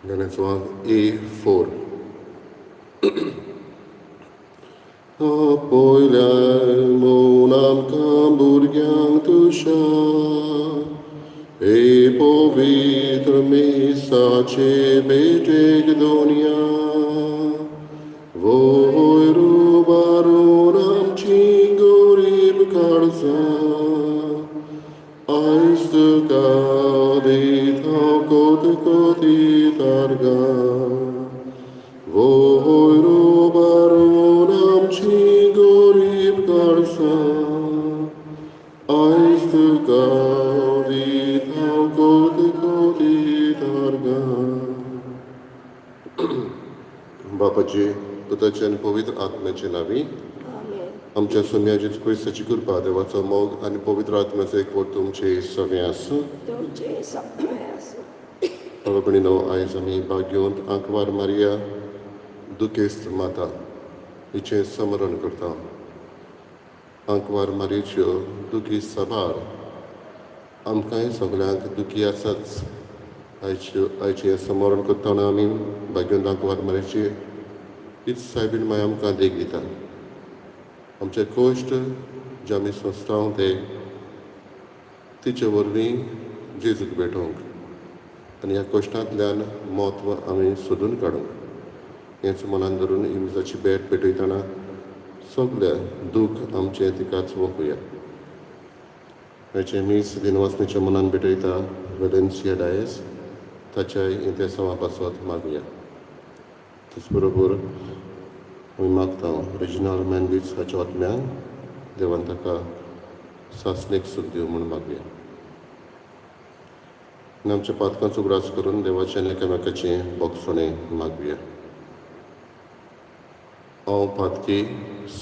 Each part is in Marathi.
Lenetswag A4. Apoilai monam camburgiang tusha, e povitr misa ce betegdonia, voi rubaronam cingorib karza, aistukadit hakotikoti targa, voi rubaronam cingorib karza, aistukadit hakotikoti targa. बापाचे पुताचे आणि पवित्र आत्म्याचे नावी आमच्या सोम्याचीच क्रिस्ताची कृपा देवाचो मोग आणि पवित्र आत्म्याचो एकवट तुमचे सगळे आसूं. बाबा भयणीनो, आयज आमी भाग्यवंत आंकवार मारिया दुखेस्त माता हिचें स्मरण करता. आंकवार मारयेच्यो दुखी सभार आमकांय सगल्यांक दुखी आसाच. आयचें स्मरण करतना आमी भाग्यवंत आंकवार मारयेची हीच सायबीण माय आमकां देख दिता. आमचे कश्ट जे आमी सोंसता ते तिचे वरवीं जेजूक भेटोवंक आनी ह्या कश्टांतल्यान म्हत्व आमी सोदून काडूंक हेंच मनान धरून इमिजाची भेट पेटयतना सगळे दूख आमचें तिकाच वोखुया. हेचें मीस दिनवासणेच्या मनान भेटयता वेलेन्सिया डायस ताच्याय इंतेसांवा पासत मागुया. तेच बरोबर आमी मागता रिजिनल मॅनबीच हाच्या आत्म्यान देवान ताका सासणेक सूख दिवं म्हूण मागुया. आनी आमच्या पातकांचो उगडास करून देवाचें एकामेकाचें बोगसणें मागुया. हांव पातकी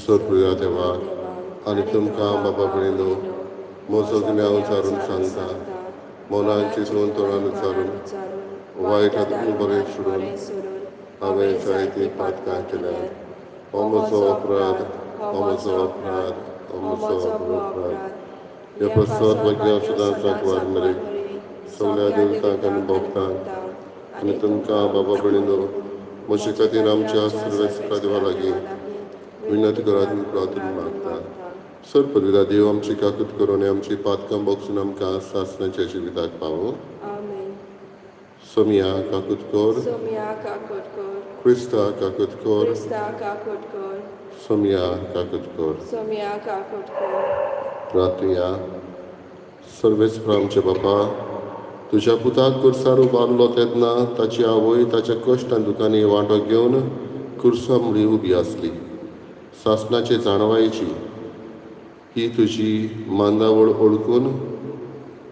सोरपुया देवा आनी तुमकां बाबा भयणीनो म्हजो गुन्यांव विचारून सांगता. मोनान चिंतून तोंडान विचारून वायट हातून बरें सोडून हांवें जायतीं पातकां केल्यात. हो म्हजो अपराध, हो म्हजो अपराध, हो म्हजो अपराध. ह्या प्रसाद भाग्या सदांच आंकवार मेरेक सगळ्या देवतांक आनी भोगतांक आनी तुमकां बाबा भयणीनो म्हजे खातीर आमच्या सर्वेस्परा देवा लागीं विनंती करात म्हूण प्रार्थना मागता. सर्पदिला देव आमची काकूत करून आमची पातकां बोगसून आमकां सासणाच्या जिविताक पावो. सोमिया काकूत कोर, क्रिस्ता काकूत कोर, सोमिया काकूत कोर. प्रार्थया. सर्वेस्परा आमचे बापा, तुज्या पुताक कुर्सार उबारलो तेन्ना ताची आवय ताच्या कश्ट आनी दुखांनी वांटो घेवन कुर्सा मुळी उबी आसली. सासणाचे जाणवायेची ही तुजी मांदावळ ओळखून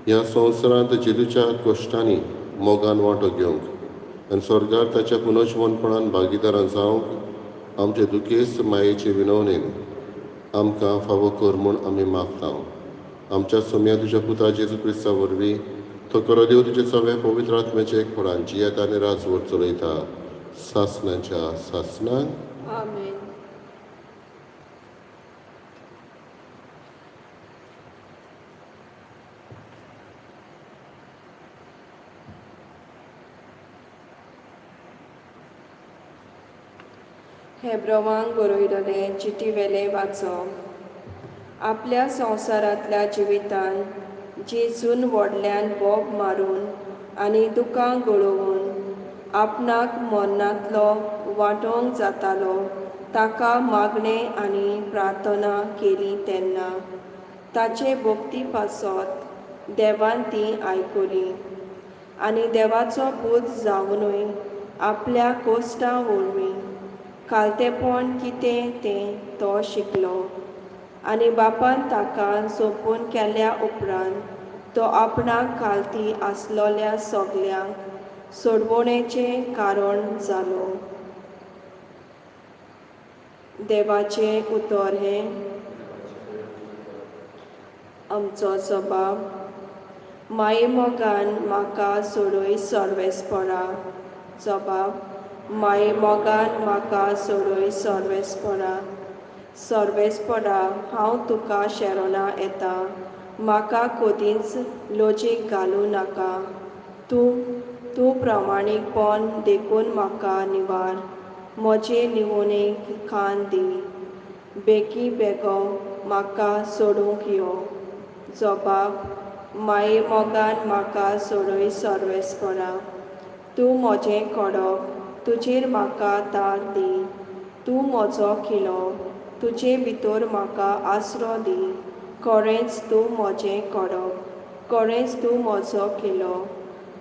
ह्या संवसारांत जेजूच्या कश्टांनी मोगान वांटो घेवंक आनी स्वर्गार ताच्या पुनर्जवणपणान भागीदारां जावंक आमचे दुखेस्त मायेचे विनवणेन आमकां फावो कर म्हूण आमी मागता. आमच्या सोम्या तुज्या पुता जेजू क्रिस्ता वरवीं तो करो देव तुजे सगळे पवित्र आत्म्याचे एकपणान जियेत आनी राजवट चलयता सासणाच्या सासणान. हेब्रोवांक बरयलेले चिटी वेले वाचप. आपल्या संवसारांतल्या जिवितान जेजून व्हडल्यान बोब मारून आनी दुखां गळोवन आपणाक मरणांतलो वांटोवंक जातालो ताका मागणें आनी प्रार्थना केली तेन्ना ताचे भोगती पासत देवान ती आयकली आनी देवाचो पूत जावनूय आपल्या कोश्टां वरवीं कालतेपण कितें तें तो शिकलो आनी बापान ताका सोपून केल्या उपरांत तो आपणाक कालती आसलोल्या सगल्यांक सोडवणेचें कारण जालो. देवाचें उतर हें आमचो सबाब. माये मोगान म्हाका सोडूय सर्वेस्परा. जबाब. माये मोगान म्हाका सोडूय सर्वेस्परा. सर्वेस्परा, हांव तुका शेरोना येता. म्हाका कधीच लोजीक घालूं नाका. तूं तूं प्रामाणीकपण देखून म्हाका निवार, म्हजे निवणेक खाण दी, बेगी बेगो म्हाका सोडूंक यो. जबाब, माये मोगान म्हाका सोडूय सर्वेस्परा. तूं म्हजें कडक, तुजेर म्हाका दार दी. तूं म्हजो किलो, तुजे भितर म्हाका आसरो दी. खरेंच तूं म्हजें कडक, खरेंच तूं म्हजो किलो.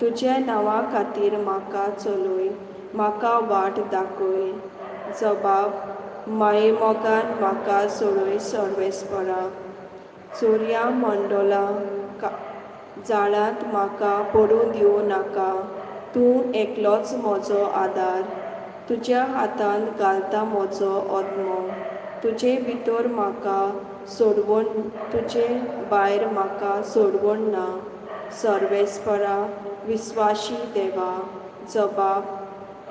तुज्या नांवा खातीर म्हाका चलूय, म्हाका वाट दाखय. जबाब, माये मोगान म्हाका सोडूय सर्वेस्परा. चोरया मंडोला जाळ्यांत म्हाका पडूं दिवं नाका. तूं एकलोच म्हजो आदार, तुज्या हातान घालता म्हजो ओद्मो. तुजे भितर म्हाका सोडवण, तुजे भायर म्हाका सोडवण ना. सर्वेस्परा, विस्वाशी देवा. जबाब,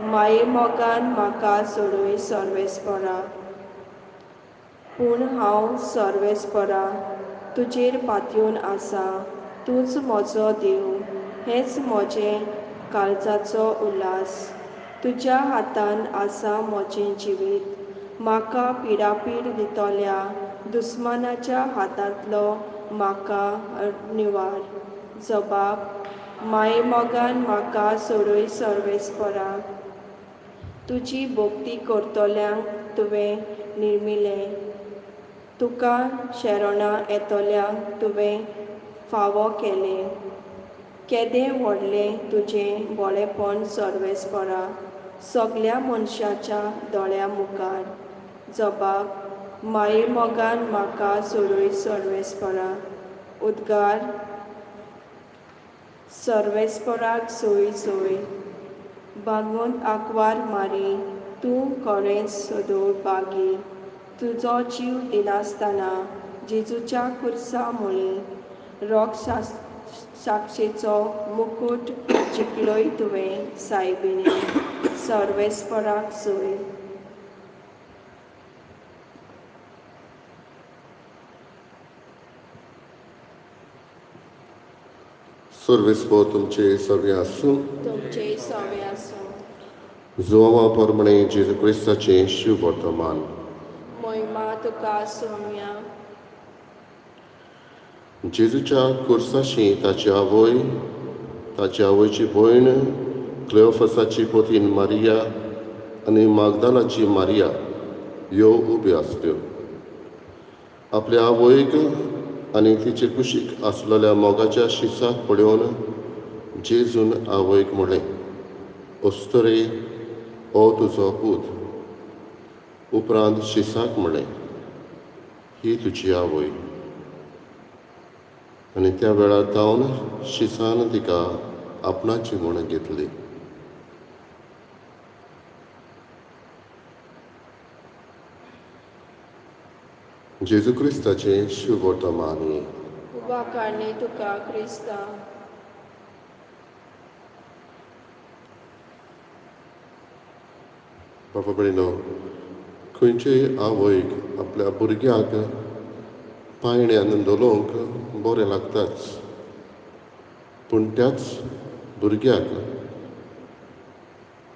माये मोगान म्हाका सोडूय सर्वेस्परा. पूण हांव सर्वेस्परा, तुजेर पातयेवन आसा. तूंच म्हजो देव, हेंच म्हजें काळजाचो उल्हास. तुज्या हातान आसा म्हजें जिवीत. म्हाका पिडापीड दितल्या दुस्मानाच्या हातांतलो म्हाका निवार. जबाब, माये मोगान म्हाका सोडूय सर्वेस्परा. तुजी भोक्ती करतल्यांक तुवें निर्मिलें. तुका शेरोणां येतल्यांक तुवें फावो केलें. केदें व्हडलें तुजें बोळेपण सर्वेस्परा, सगल्या मनशाच्या दोळ्या मुखार. जबाब, माये मोगान म्हाका सोडूय सर्वेस्परा. उद्गार, सर्वेस्पराक सोय सोय. बागोंत आंकवार मारी, तूं खरेंच सोदोळ बागी. तुजो जीव दिनासतना जेजूच्या कुर्सा मुळी. रोग साक्षेचो मुकूट जिखलोय तुवें सायबिणी. सर्वेस्पराक सोय. सर्वेस्पो तुमचे सगळे आसूं. तुमचे सवे आसूं. जोवा प्रमाणे जेजू क्रिस्ताचें शिव वर्तमान. महिमा तुका सोम्या. जेजूच्या कुर्साशी ताची आवय, ताची आवयची भयण, क्लेओफसाची पोतीन मारिया आनी मागदालाची मारिया ह्यो उब्यो आसल्यो. आपल्या आवयक आनी तिचे कुशीक आसलेल्या मोगाच्या शिसाक पळोवन जेजून आवयक म्हणलें, ओस्तरे, हो तुजो पूत. उपरांत शिसाक म्हणलें, ही तुजी आवय. आनी त्या वेळार जावन शिसान तिका आपणाची म्हूण घेतली. जेजू क्रिस्ताचें शिव वर्तमान. उबा काडणे तुका क्रिस्ता. बाबा भयणो, खंयचेय आवयक आपल्या भुरग्याक पायण्यान दलोवंक बरें लागताच. पूण त्याच भुरग्याक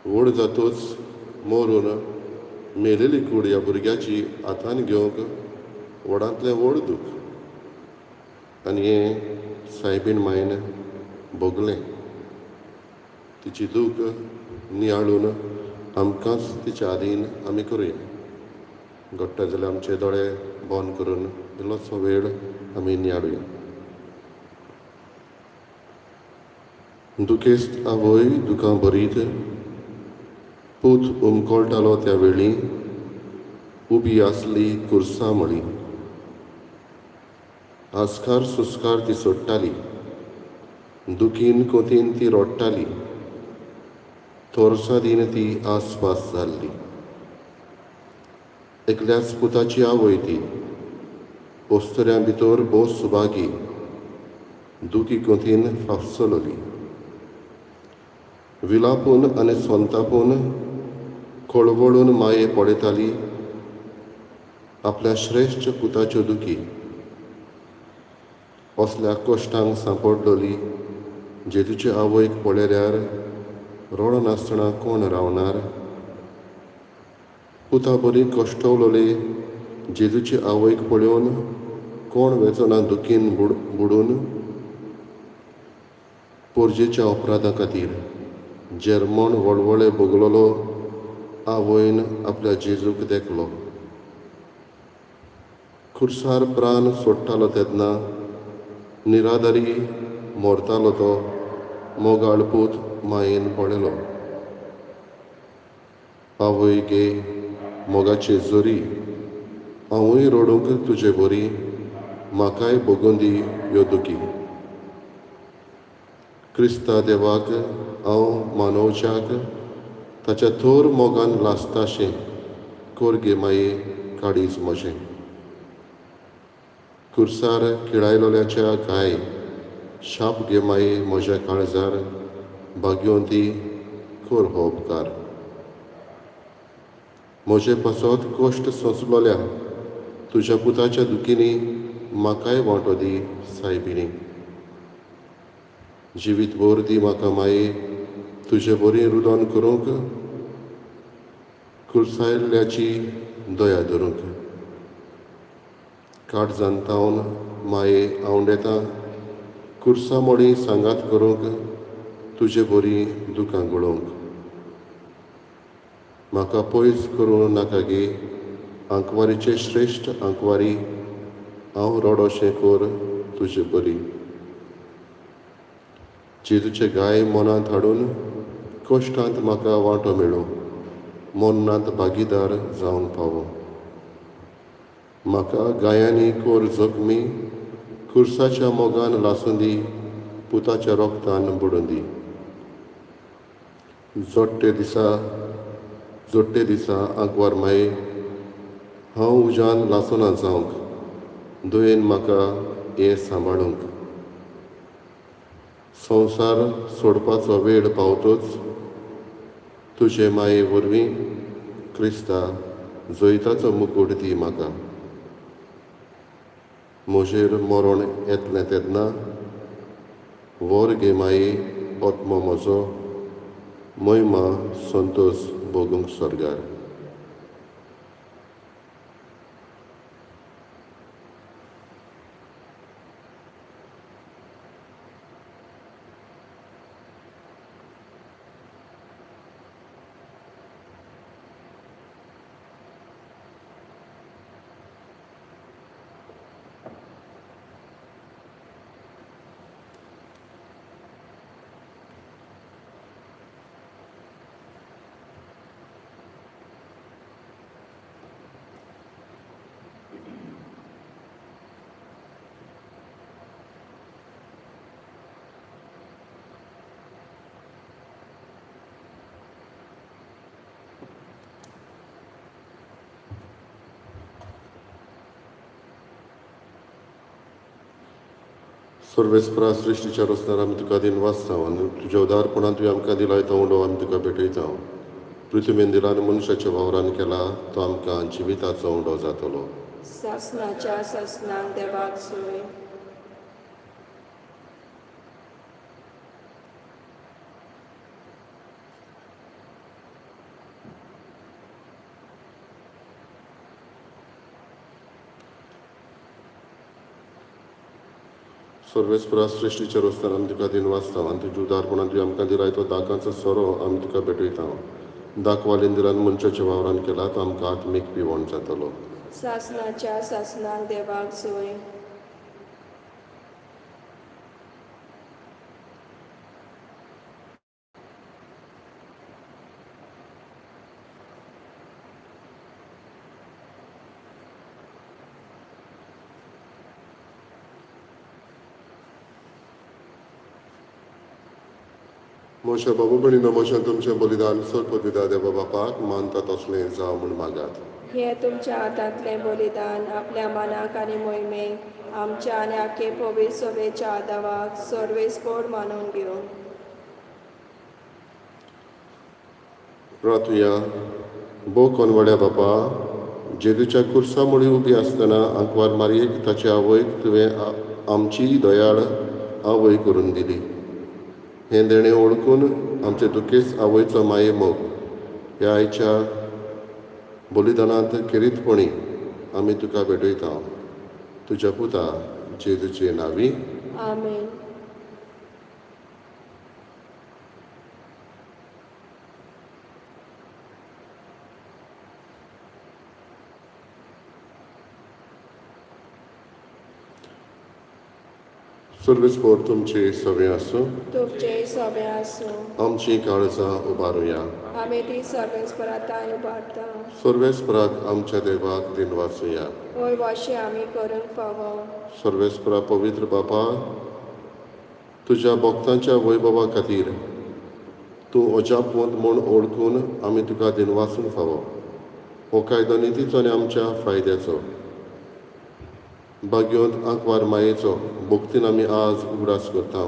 व्हड जातूच मरून मेलेली कूड ह्या भुरग्याची हातान घेवंक व्हडांतलें व्हड दूख. आनी हें सायबीण मायन भोगलें. तिची दूख नियाळून आमकांच तिच्या आदीन आमी करुया. घडटा जाल्यार आमचे दोळे बंद करून इल्लोसो वेळ आमी नियाळुया. दुखेस्त आवय दुखां भरीत पूत उमकोळटालो त्या वेळी उबी आसली कुर्सा मळी. आस्कार सुस्कार ती सोडटाली, दुखीन कोतीन ती रोडटाली. थोरसादीन ती आसपास जाल्ली. एकल्याच पुताची आवय ती, ओस्तऱ्यां भितर भोव सुबागी, दुखी कोतीन फाफसलोली. विलापून आनी संतापून खळवळून माये पळयताली आपल्या श्रेश्ठ पुताच्यो दुखी. असल्या कश्टांक सांपडलोली जेजूचे आवयक पळयल्यार रोड नासतना कोण रावणार? पुता बरी कश्टवलोली जेजूची आवयक पळोवन कोण वेचना दुखीन बुडून पोरजेच्या अपराधा खातीर जेरमोण वळवळे भोगलोलो आवयन आपल्या जेजूक देखलो. खुर्सार प्राण सोडटालो तेन्ना निराधारी मोरतालो तो मोगाळ पूत मायेन पळयलो. आवय गे मोगाचे जोरी, हांवूय रडूंक तुजे बरी, म्हाकाय भोगून दी ह्यो दुखी. क्रिस्ता देवाक हांव मानवच्याक ताच्या थोर मोगान लासताशें कोर गे माये काळीज म्हजें. खुर्सार खिळायलोल्याच्या गाय शाप गे माये म्हज्या काळजार, भाग्योंती कोर हो उपकार. म्हजे पासत कोश्ट सोंसलोल्या तुज्या पुताच्या दुखींनी म्हाकाय वांटो दी सायबिणी. जिवीतभर दी म्हाका माये तुजे बरी रुदन करूंक, खुर्सायल्ल्याची दया धरूंक. काळजान तावन माये आवंडेता खुर्सा मोडी सांगात करूंक, तुजे बरी दुखां गळोवंक. म्हाका पयस करूं नाका गे आंकवारीचे श्रेश्ठ आंकवारी, हांव रडोशें कोर तुजे बरी. जेजूचे गाय मनांत हाडून कश्टांत म्हाका वांटो मेळूं, मरणांत भागीदार जावन पावूं. म्हाका गायांनी कोर जखमी, खुर्साच्या मोगान लासून दी, पुताच्या रोगतान बुडून दी. जोडटे दिसा आंकवार माये हांव उज्यान लासोना जावंक, दुयेन म्हाका हें सांबाळूंक. संवसार सोडपाचो वेळ पावतोच तुजे माये वरवीं क्रिस्ता जैताचो मुकूट दी म्हाका. म्हजेर मरण येतलें तेन्ना वर गे माये आत्मो म्हजो, महिमा संतोश भोगूंक स्वर्गार. सर्वेस्परा सृश्टीच्या रचणार आमी तुका दिन वाचता आनी तुज्या उदारपणान तुवें आमकां दिलाय तो उंडो आमी तुका भेटयता. पृथ्वीन दिलान मनशाच्या वावरान केला तो आमकां जिविताचो उंडो जातलो. सासणाच्या सासणाक देवाक सोय. सर्वेस्परा सृश्टीच्या रचणार आमी तुका दिन वाचता आनी तुज्या उदारपणान तुवें आमकां दिलाय तो दाकांचो सोरो आमी तुका भेटयता. दाखवालीन दिलान मनशाच्या वावरान केला तो आमकां आत्मीक पिवण जातलो. सासणाच्या सासणाक देवाक सोय. म्हज्या बाबा भयणीनो, म्हजें तुमचें बलिदान सर्प दिता देवा बापाक मानता तसलें जावं म्हूण मागात. हे तुमच्या हातांतलें बलिदान आपल्या मनाक आनी मोहिमेक आमच्या आनी आखे पवित्र सभेच्या आदावाक सर्वेस्पोर मानून घेवन. प्रार्थुया. भोव कोनवड्या बापा, जेजूच्या खुर्सा मुळी उबी आसतना आंकवार मारयेक ताचे आवयक तुवें आमची दयाळ आवय करून दिली. हें देणें ओळखून आमचे दुखेस्त आवयचो माये मोग ह्या आयच्या बलिदानांत खेरीतपणी आमी तुका भेटयता तुज्या पुता जेजूचे नांवी. आमेन. सर्वेस्पोर तुमचे सवे आसूं. तुमचे सभे आसूं. आमची काळजां उबारुया. आमी ती सर्वेस्पराताय उबारता. सर्वेस्पराक आमच्या देवाक दिनवासुया. वय वाशे आमी करूंक फावो. सर्वेस्परा पवित्र बापा, तुज्या भक्तांच्या वैभवा खातीर तूं अजापवंत म्हूण ओळखून आमी तुका दिनवासूंक फावो. हो कायदो नितीचो आनी आमच्या फायद्याचो. भाग्यवंत आंकवार मायेचो भक्तीन आमी आज उगडास करता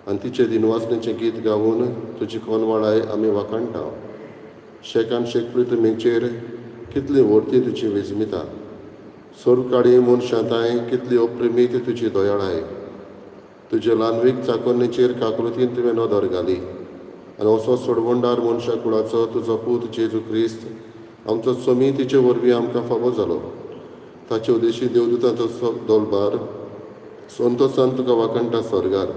आनी तिचे दिनवासणेचें गीत गावून तुजी कोनवाळाय आमी वाखाणटा. शेकान शेकपी तुमीचेर कितली वर्ती तुजी विजमिता. सोरकाळी मनशांताय कितली अप्रिमीत तुजी दोयाळाय. तुजे ल्हानवीक चाकोन्नेचेर काकुलतीन तुवें नदर घाली आनी असो सोडवणदार मनशा कुळाचो तुजो पूत जेजू क्रिस्त आमचो सोमी तिचे वरवीं आमकां फावो जालो. ताचे उदेशी देवदूतांचो दोलबार संतोशान तुका वाखणटा स्वर्गार.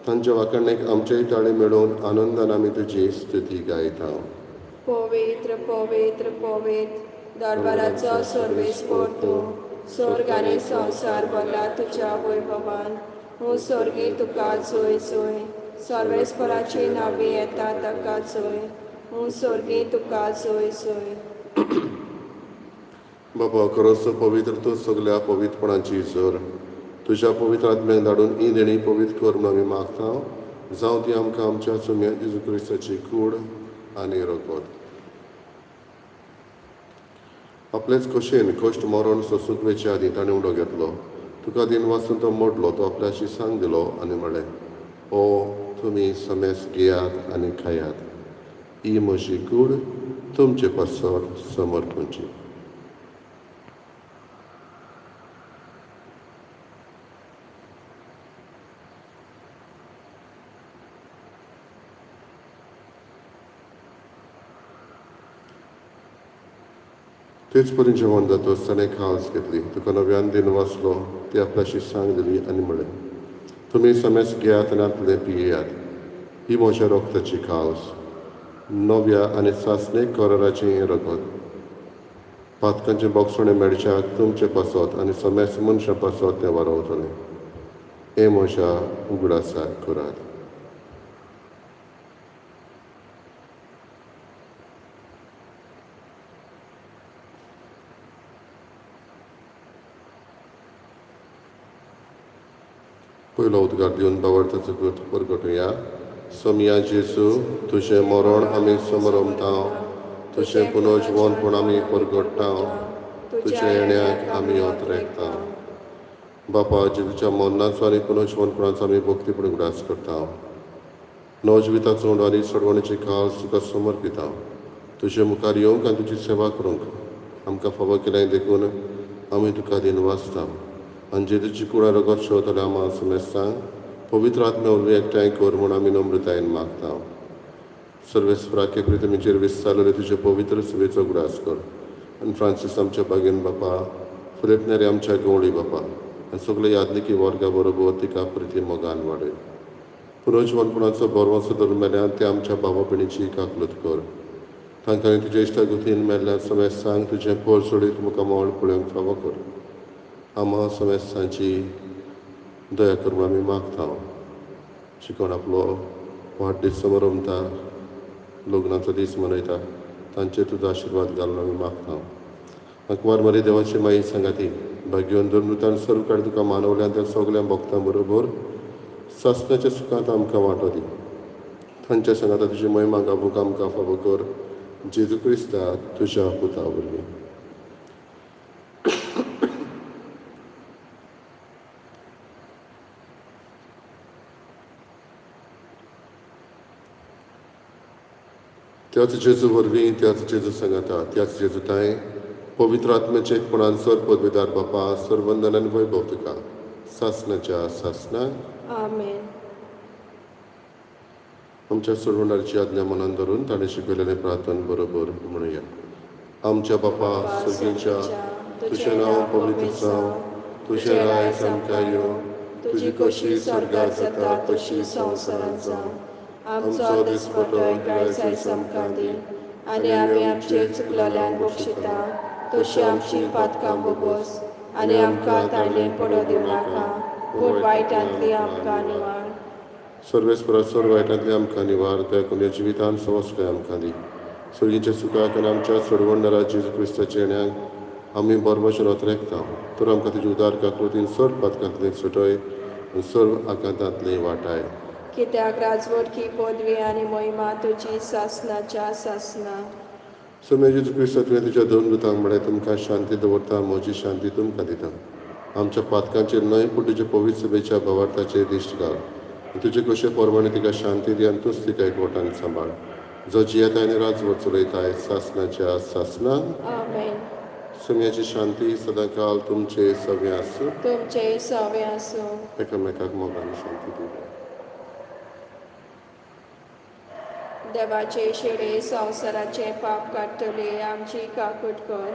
तांच्या वाखणणेक आमचेय ताळे मेळोवन आनंदान आमी तुजी स्तुती गायता. पवित्र पवित्र पवित्र दरबाराचो सर्वेस्पोर तूं. स्वर्ग आनी संवसार भरला तुज्या वैभवान. हो स्वर्गी तुका जोय जोय. सर्वेस्पराची नांवी येता ताका जोय. हो स्वर्गी तुका जोय जोय. बाबा खरोच पवित्र तूं सगल्या पवित्रपणाची जोर. तुज्या पवित्र आत्म्याक धाडून ही देणी पवित्र कर म्हूण आमी मागता. जावं ती आमकां आमच्या सुम्या जेजू क्रिस्ताची कूड आनी रगत. आपलेच कशेन कश्ट मरण सोंसूंक वेचे आदी ताणें उडो घेतलो. तुका दिन वाचून तो मोडलो. तो आपल्याशी सांग दिलो आनी म्हळें, ओ तुमी समेस घेयात आनी खायात. ही म्हजी कूड तुमचे पासर समर्पणची. तेच परीन जेवण जातो ताणें खास घेतली. तुका नव्यान दिन वाचलो. ती आपल्याशी सांग दिली आनी म्हळें, तुमी समेस घेयात आनी आतले पियेयात. ही म्हज्या रोगताची खास, नव्या आनी सासणेक कराराचें रगत. पातकांचें बोगसणें मेळच्याक तुमचें पासत आनी समेस मनशां पासत तें वारोवतलें. हें म्हज्या उगडासाक करात. पयलो उद्गार दिवन बावरताचो गूत परगटुया. सोमया जेजू, तुजें मरण आमी समरमता. तुजें पुनर्जीवनपण आमी परगटता. तुज्या येण्याक आमी ओतरेकता. बापा, जेजूच्या मरणाचो आनी पुनर्जीवनपणाचो आमी भक्तीपण उगडास करता. नवजिविताचो उंडो आनी सोडवणेची खास तुका समर्पिता. तुजे मुखार येवंक आनी तुजी सेवा करूंक आमकां फावो केल्याय देखून आमी तुका दिन वाचता. आनी जेजूची कुळा रगत शेवतल्या आमा समेस्तांक पवित्र आत्म्या वरवीं एकठांय कर म्हूण आमी नम्रतायेन मागता. सर्वेस्पराके प्रितमेचेर विस्तारलेले तुजे पवित्र सेवेचो उगडास कर. आनी फ्रांसीस आमच्या बागेन बापा, फिलिप नेरे आमच्या गवळी बापा आनी सगळे यादनिकी वर्गा बरोबर तिका प्रिती मोगान वाडय. पुनर्जीवनपणाचो बोरवोसो धरून मेल्यान ते आमच्या भावा भयणीची काकलूत कर. तांकां तुज्या इश्टागुतीन मेल्ल्या समेस्तांक तुजें पोर सोडीत मुखामोळ पळोवंक फावो कर. आमा समेस्तांची दया कर म्हूण आमी मागता. शिकोण आपलो वाडदीस समरमता, लग्नाचो दीस मनयता, तांचेर तुजो आशिर्वाद घाल म्हूण आमी मागता. अकवार मरी देवाची माई सांगाती भाग्यवन धर्मृतान सर्व काळ तुका मानवल्यान त्या सगळ्या भक्तां बरोबर सासणाच्या सुखांत आमकां वांटो दी. तांच्या सांगाता तुजी महिमा गावूंक आमकां फावो कर. जेजू क्रिस्ता तुज्या पुता वरवीं. त्याच जेजू वरवीं, त्याच जेजू सांगाता, त्याच जेजूताय पवित्र आत्म्याचे एकपणान सर पदवीदार बापा सर्वंदन आनी वैभव तुका सासणाच्या सासणाक. आमेन. आमच्या सोडवणाऱ्याची आज्ञा मनान धरून ताणें शिकयलेलें प्रार्थन बरोबर म्हणुया. आमच्या बापा सगळींच्या तुझें नांव पवित्र जावं, तुझें राय आमकां येवं, तुजी कशी स्वर्गांत जाता तशी संवसारांत जावं. आमचो दिसपटो आयज आमकां दी, आनी आमी आमचे चुकलेल्यांक बक्षिता तशी आमची पातकां बोगोस, आनी आमकां ताळणें पडो दिवं नाका, पूण वायटांतली आमकां निवार. सर्वेस्परा सर्व वायटांतली आमकां निवार, त्या कोणी जिवितान संवस्कार आमकां दी. सगळींच्या सुखाक आनी आमच्या सोडवणदारा जेजू क्रिस्ताच्या येण्याक आमी बरो भशेन रेखता. तर आमकां तुजी उदार काकृतीन सर्व पातकांतली सुटय आनी सर्व आकांतांतली वाटाय. कित्याक राजवटकी पदवी आनी मोहिमा तुजी सासनाच्या सासना. सोम्या जेजू क्रिस्ता तुवें तुज्या दोन दुतांक म्हळें तुमकां शांती दवरता, म्हजी शांती तुमकां दिता. आमच्या पातकांचेर न्हय पूण तुजे पवित्र सभेच्या भवार्थाचेर दिश्ट घाल. तुजे कशे परमाणे तिका शांती दी आनी तूंच तिका एकवटान सांबाळ. जो जियेताय आनी राजवट चलयताय सासनाच्या सासना. आमेन. सोम्याची शांती सदां काल तुमचे सवे आसूं. तुमचे सवे आसूं. एकामेकाक मोगान शांती दिवया. देवाचे शिरे संवसाराचे पाप काडटले आमची काकूट कर.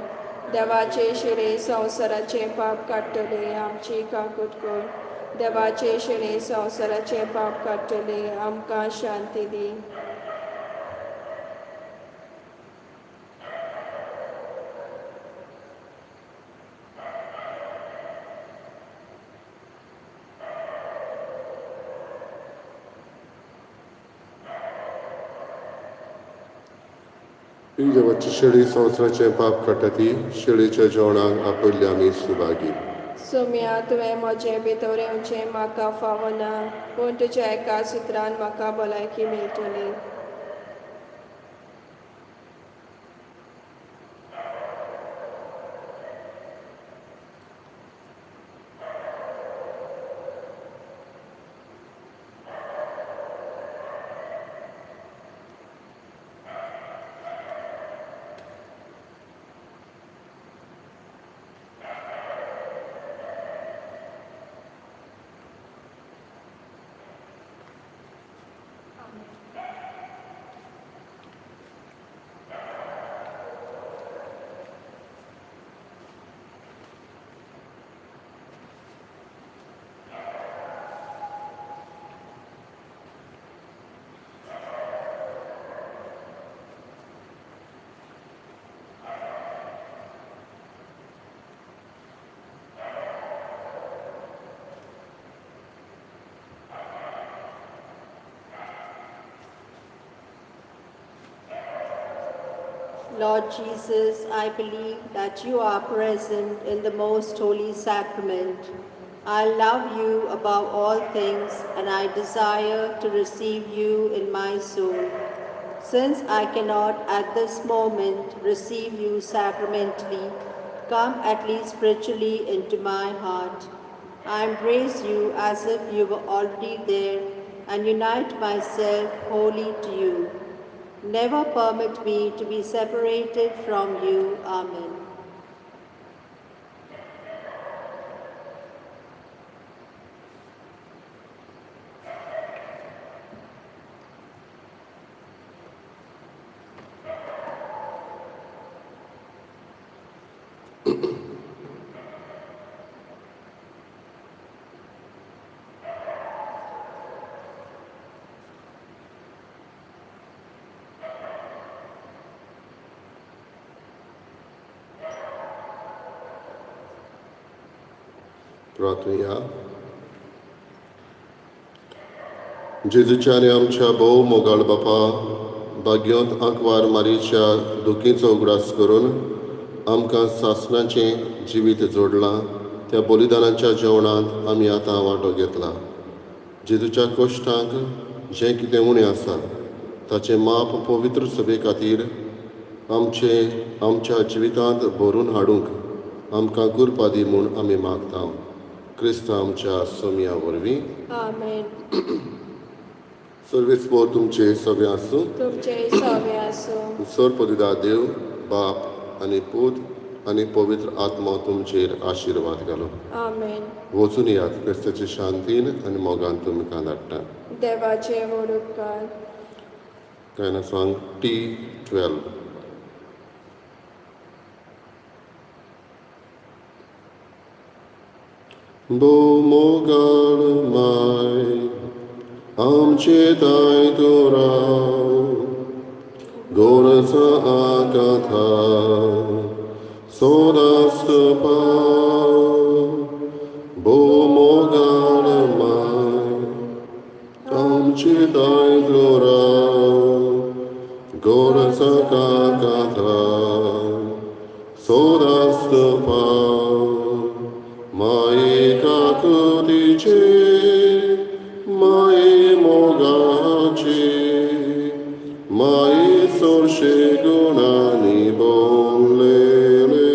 देवाचे शिरे संवसाराचे पाप काडटले आमची काकूट कर. देवाचे शिरे संवसाराचे पाप काडटले आमकां शांती दी. ही देवाची शेळी संवसाराचे पाप काडटा ती शेळीच्या जेवणाक आपयल्ली आमी सुभागी. सोम्या तुवें म्हजें भितर येवचें म्हाका फावना, पूण तुज्या एका सुत्रान म्हाका भलायकी मेळटली. Lord Jesus, I believe that you are present in the most holy sacrament. I love you above all things and I desire to receive you in my soul. Since I cannot at this moment receive you sacramentally, come at least spiritually into my heart. I embrace you as if you were already there and unite myself wholly to you. Never permit me to be separated from you. Amen. प्रार्थना. जेजूच्या आनी आमच्या भोव मोगाळ बापा, भाग्योंत आंकवार मारीच्या दुखीचो उगडास करून आमकां सासणाचें जिवीत जोडलां. त्या बलिदानाच्या जेवणांत आमी आतां वांटो घेतला. जेजूच्या कश्टांक जें कितें उणें आसा ताचें माप पवित्र सभे खातीर आमच्या जिवितांत भरून हाडूंक आमकां कृपा दी म्हूण आमी मागता. क्रिस्त आमच्या सोम्या वरवीं. आमेन. सर्वेस्पोर तुमचे सवे आसूं. तुमचे सवे आसूं. सर्वपदिदा देव बाप आनी पूत आनी पवित्र आत्मा तुमचेर आशिर्वाद घालो. आमेन. वचून यात क्रिस्ताचे शांतीन आनी मोगान तुमकां धाडटा. देवाचे व्हड उपकार. Kind of song T12. Bo mogal mai amche tai torao gorasa akatha sodastapa bo mogal mai amche tai torao gorasa akatha sodastapa Mai kakudice, mai mogaci, mai sorse gunani bollele.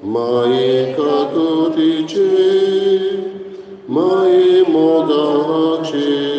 Mai kakudice, mai mogaci,